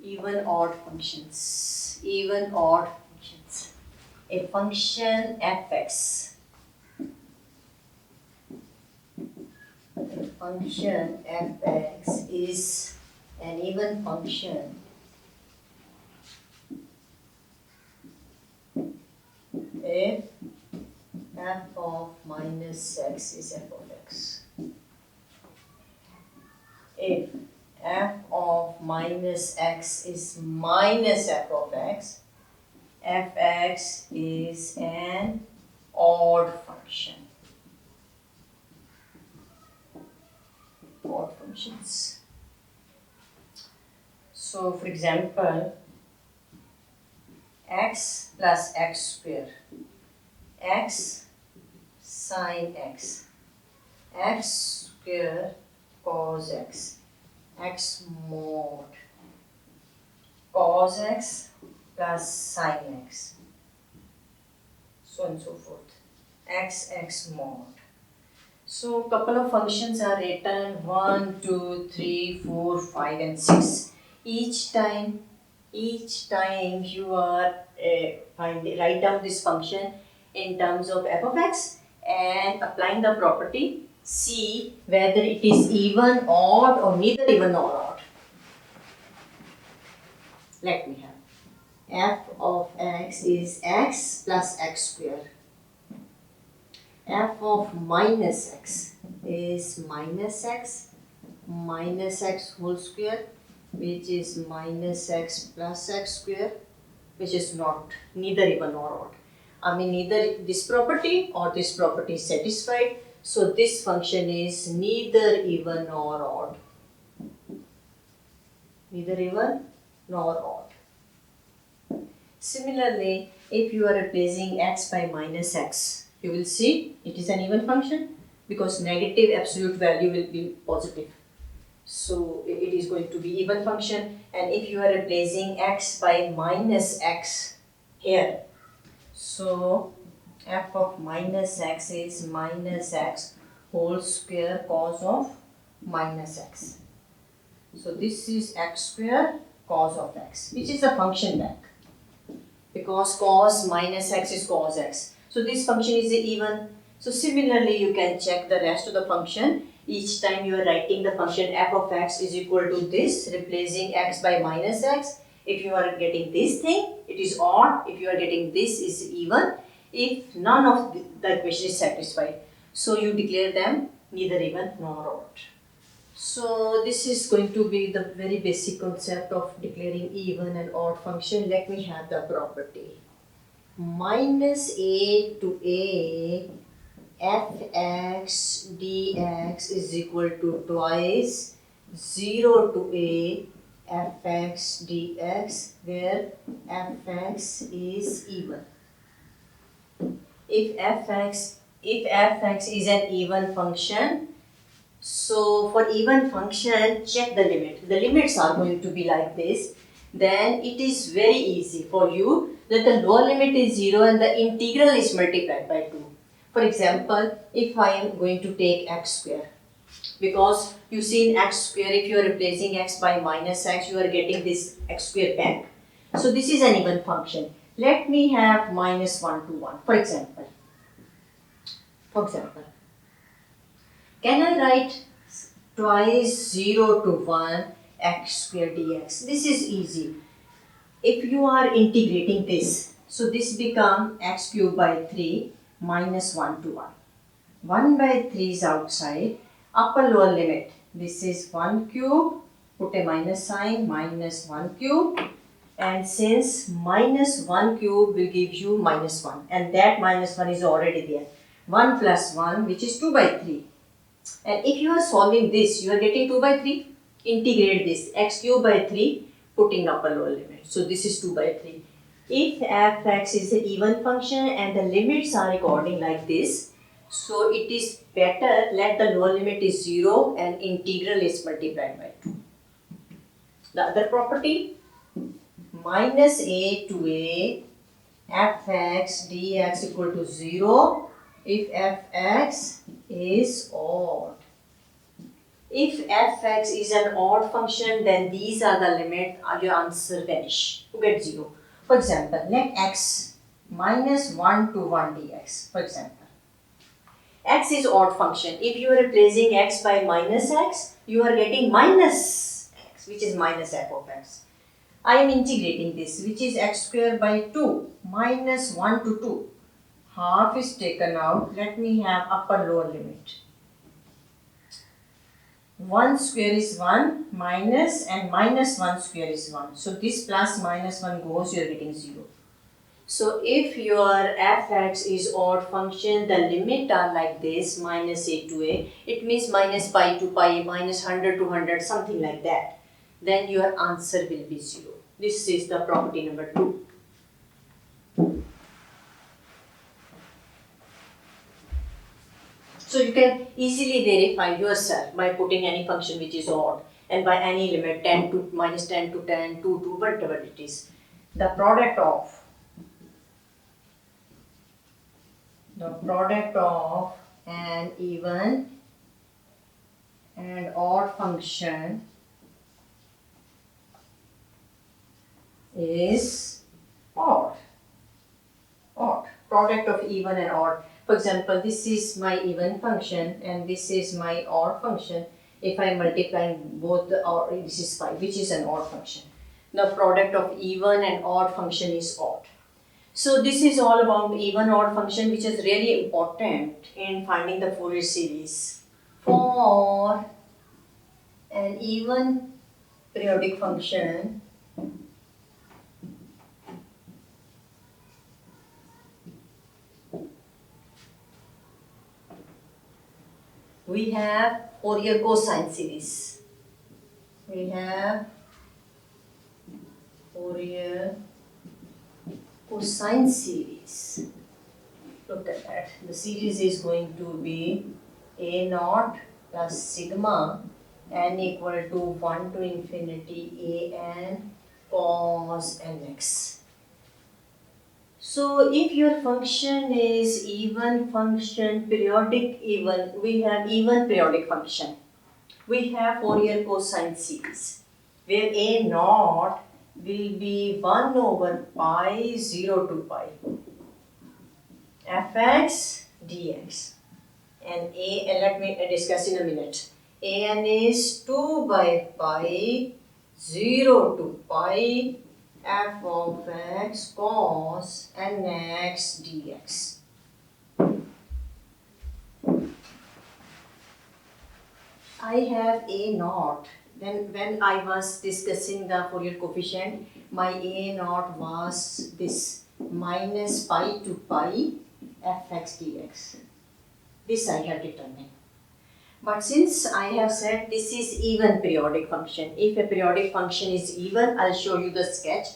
even odd functions. Even odd functions. A function fx. A function fx is an even function if f of minus x is f of x. If f of minus x is minus f of x, fx is an odd function. Odd functions. So, for example, x plus x square, x sine x, x square cos x, x mod cos x plus sine x, so on and so forth, x mod. So couple of functions are written 1, 2, 3, 4, 5 and 6. Each time you are write down this function in terms of f of x and applying the property, see whether it is even, odd or neither even nor odd. Let me have f of x is x plus x square. F of minus x is minus x whole square, which is minus x plus x square, which is not neither even nor odd. I mean, neither this property or this property is satisfied. So this function is neither even nor odd. Neither even nor odd. Similarly, if you are replacing x by minus x, you will see it is an even function because negative absolute value will be positive. So it is going to be even function. And if you are replacing x by minus x here, so f of minus x is minus x whole square cos of minus x. So this is x square cos of x, which is a function back, because cos minus x is cos x. So this function is even. So similarly, you can check the rest of the function. Each time you are writing the function f of x is equal to this, replacing x by minus x. If you are getting this thing, it is odd. If you are getting this, is even. If none of the equation is satisfied, so you declare them neither even nor odd. So this is going to be the very basic concept of declaring even and odd function. Let me have the property. Minus a to a fx dx is equal to twice 0 to a fx dx, where fx is even. If fx is an even function, so for even function, check the limit. The limits are going to be like this. Then it is very easy for you that the lower limit is 0 and the integral is multiplied by 2. For example, if I am going to take x square, because you see in x square, if you are replacing x by minus x, you are getting this x square back. So this is an even function. Let me have minus 1 to 1, for example. Can I write twice 0 to 1 x square dx? This is easy. If you are integrating this, so this becomes x cube by 3 minus 1 to 1. 1 by 3 is outside. Upper lower limit. This is 1 cube. Put a minus sign, minus 1 cube. And since minus 1 cube will give you minus 1. And that minus 1 is already there. 1 plus 1, which is 2 by 3. And if you are solving this, you are getting 2 by 3. Integrate this, x cube by 3, putting upper lower limit. So this is 2 by 3. If fx is an even function and the limits are according like this, so it is better let the lower limit is 0 and integral is multiplied by 2. The other property, minus a to a fx dx equal to 0 if fx is odd. If fx is an odd function, then these are the limit, your answer vanish. You get 0. For example, let x minus 1 to 1 dx. For example, x is odd function. If you are replacing x by minus x, you are getting minus x, which is minus f of x. I am integrating this, which is x square by 2 minus 1 to 2. Half is taken out. Let me have upper lower limit. 1 square is 1 minus and minus 1 square is 1. So this plus minus 1 goes, you are getting 0. So if your fx is odd function, the limit are like this, minus a to a. It means minus pi to pi, minus 100 to 100, something like that. Then your answer will be 0. This is the property number 2. So you can easily verify yourself by putting any function which is odd and by any limit 10 to minus 10 to 10, 2 to whatever it is. The product of an even and odd function is odd. Product of even and odd. For example, this is my even function and this is my odd function. If I multiply both, this is 5, which is an odd function. The product of even and odd function is odd. So this is all about even odd function, which is really important in finding the Fourier series. For an even periodic function, we have Fourier cosine series. We have Fourier cosine series. Look at that. The series is going to be a naught plus sigma n equal to 1 to infinity a n cos nx. So if your function is even function, periodic even, we have even periodic function. We have Fourier cosine series where a naught will be 1 over pi 0 to pi fx dx, and let me discuss in a minute. An is 2 by pi 0 to pi f of x cos nx dx. I have a naught. Then when I was discussing the Fourier coefficient, my a naught was this minus pi to pi fx dx. This I have determined. But since I have said this is even periodic function, if a periodic function is even, I'll show you the sketch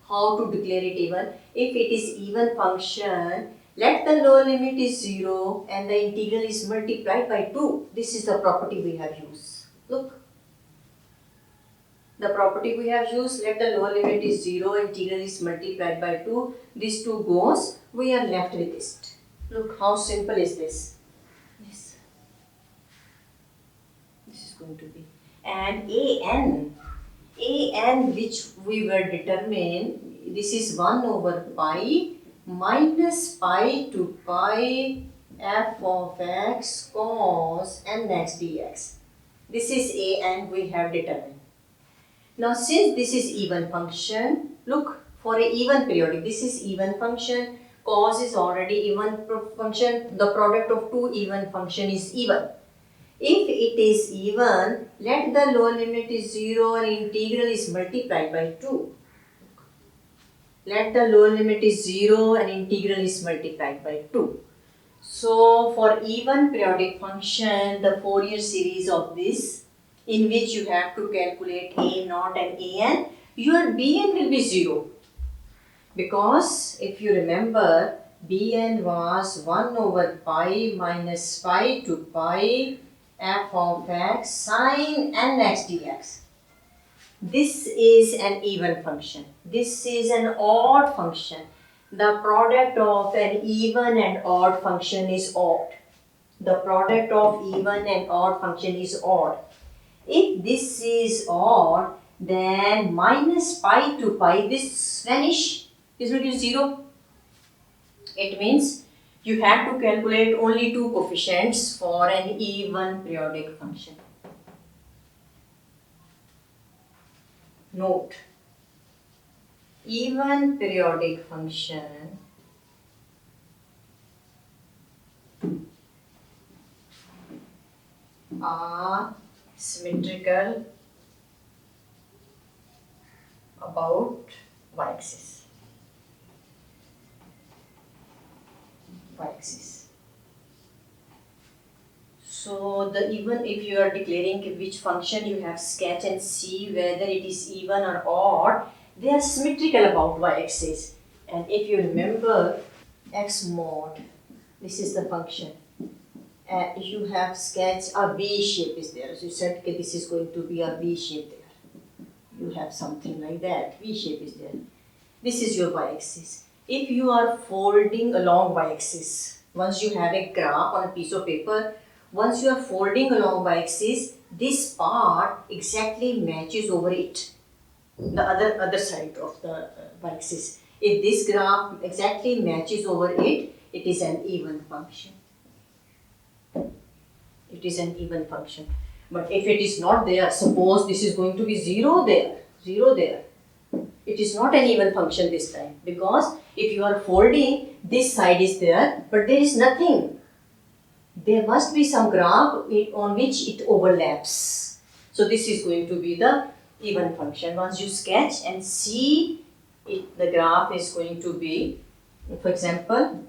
how to declare it even. If it is even function, let the lower limit is 0 and the integral is multiplied by 2. This is the property we have used. Look. The property we have used, let the lower limit is 0, integral is multiplied by 2. This 2 goes, we are left with this. Look how simple is this. Yes. This is going to be. And an which we were determined, this is 1 over pi minus pi to pi f of x cos nx dx. This is an we have determined. Now since this is even function, look, for a even periodic, this is even function, cos is already even function, the product of two even function is even. If it is even, let the lower limit is 0 and integral is multiplied by 2. Let the lower limit is 0 and integral is multiplied by 2. So for even periodic function, the Fourier series of this, in which you have to calculate a naught and an, your bn will be 0. Because if you remember, bn was 1 over pi minus pi to pi f of x sin nx dx. This is an even function. This is an odd function. The product of an even and odd function is odd. The product of even and odd function is odd. If this is odd, then minus pi to pi, this vanish. This will give 0. It means you have to calculate only two coefficients for an even periodic function. Note, even periodic function are symmetrical about y-axis. So even if you are declaring which function you have sketch and see whether it is even or odd, they are symmetrical about y-axis. And if you remember x mod, this is the function. And you have sketched a V shape is there. So you said okay, this is going to be a V shape there. You have something like that. V shape is there. This is your y-axis. If you are folding along y-axis, once you have a graph on a piece of paper, once you are folding along y-axis, this part exactly matches over it, the other side of the y-axis. If this graph exactly matches over it, it is an even function. It is an even function. But if it is not there, suppose this is going to be 0 there, 0 there. It is not an even function this time, because if you are folding, this side is there, but there is nothing. There must be some graph on which it overlaps. So this is going to be the even function. Once you sketch and see it, the graph is going to be, for example,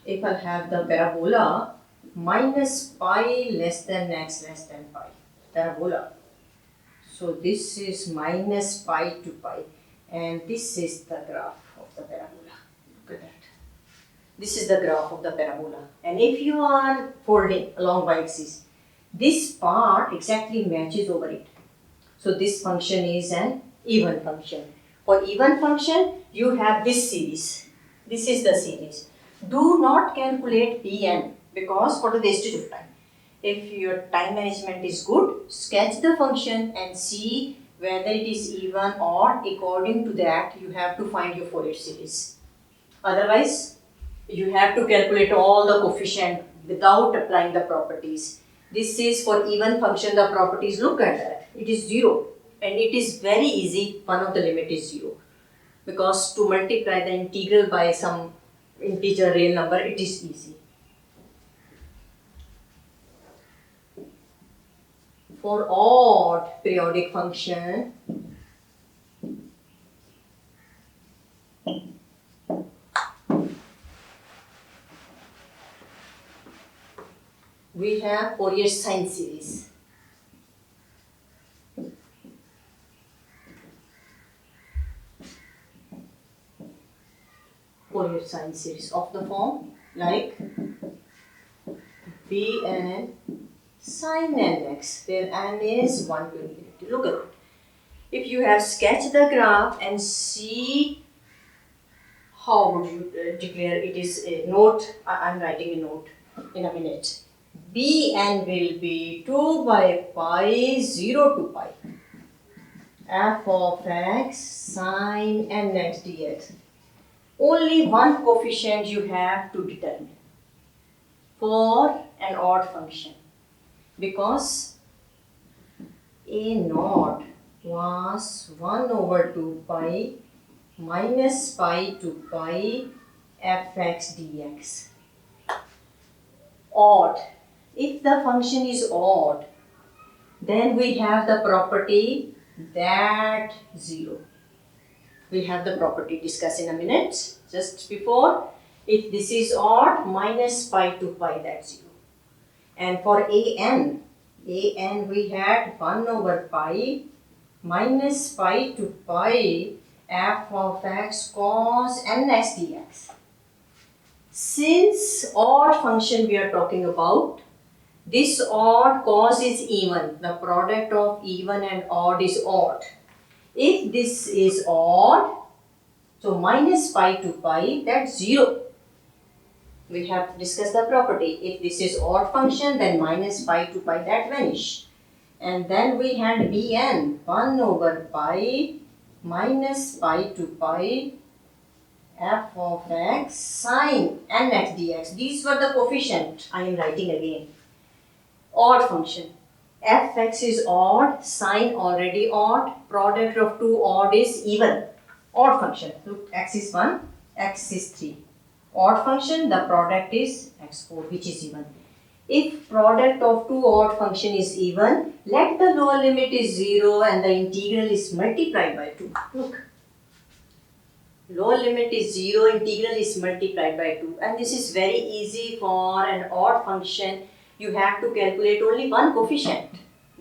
if I have the parabola minus pi less than x less than pi, parabola. So this is minus pi to pi, and this is the graph of the parabola. Look at that. This is the graph of the parabola. And if you are folding along y-axis, this part exactly matches over it. So this function is an even function. For even function, you have this series. This is the series. Do not calculate Pn, because for the wastage of time. If your time management is good, sketch the function and see whether it is even or according to that you have to find your Fourier series. Otherwise, you have to calculate all the coefficient without applying the properties. This is for even function, the properties, look at that. It is 0 and it is very easy, one of the limit is 0. Because to multiply the integral by some integer real number, it is easy. For odd periodic function, we have Fourier sine series. Fourier sine series of the form like Bn sin nx, where n is 1 to infinity. Look at it. If you have sketched the graph and see how would you declare it is a note, I'm writing a note in a minute. Bn will be 2 by pi 0 to pi f of x sin nx dx. Only one coefficient you have to determine for an odd function, because a naught was 1 over 2 pi minus pi to pi fx dx. Odd. If the function is odd, then we have the property that 0. We have the property discussed in a minute. Just before, if this is odd, minus pi to pi, that's 0. And for an we had 1 over pi minus pi to pi f of x cos nx dx. Since odd function we are talking about, this odd cos is even. The product of even and odd is odd. If this is odd, so minus pi to pi, that's 0. We have discussed the property. If this is odd function, then minus pi to pi, that vanish. And then we had Bn 1 over pi minus pi to pi f of x sine nx dx. These were the coefficient I am writing again. Odd function. Fx is odd, sine already odd, product of two odd is even. Odd function. Look, x is 1, x is 3. Odd function, the product is x4, which is even. If product of two odd function is even, let the lower limit is 0 and the integral is multiplied by 2. Look. Lower limit is 0, integral is multiplied by 2. And this is very easy for an odd function. You have to calculate only one coefficient.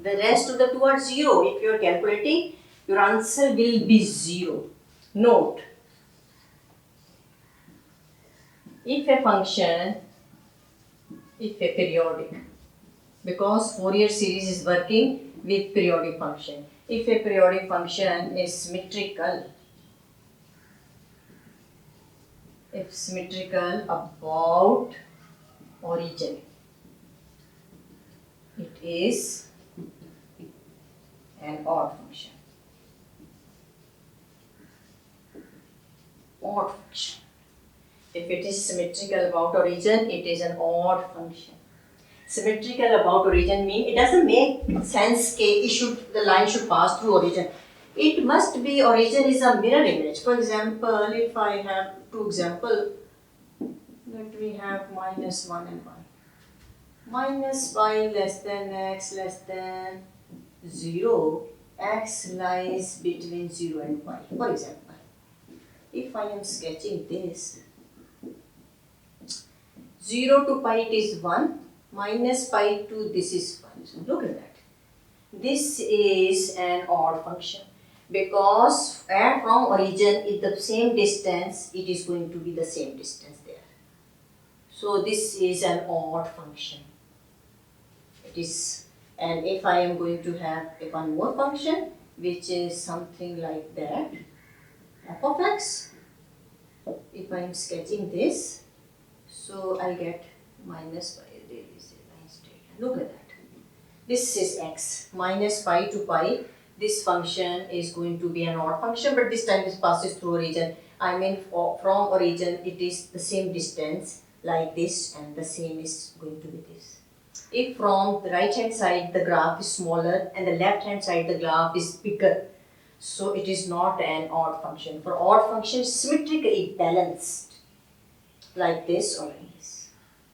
The rest of the two are 0. If you are calculating, your answer will be 0. Note, if a function, if a periodic, because Fourier series is working with periodic function. If a periodic function is symmetrical, if symmetrical about origin, it is an odd function. Odd function. If it is symmetrical about origin, it is an odd function. Symmetrical about origin means it doesn't make sense that the line should pass through origin. It must be origin is a mirror image. For example, if I have two examples, let me have minus 1 and 1. Minus pi less than x less than 0, x lies between 0 and pi. For example, if I am sketching this, 0 to pi it is 1, minus pi to this is 1. So look at that. This is an odd function because from origin if the same distance, it is going to be the same distance there. So this is an odd function. It is, and if I am going to have one more function which is something like that, f of x, if I am sketching this, so I get minus pi, there is a line straight. Look at that. This is x, minus pi to pi. This function is going to be an odd function, but this time it passes through origin. I mean from origin it is the same distance like this, and the same is going to be this. If from the right hand side the graph is smaller and the left hand side the graph is bigger, so it is not an odd function. For odd function, symmetrically balanced like this or like this.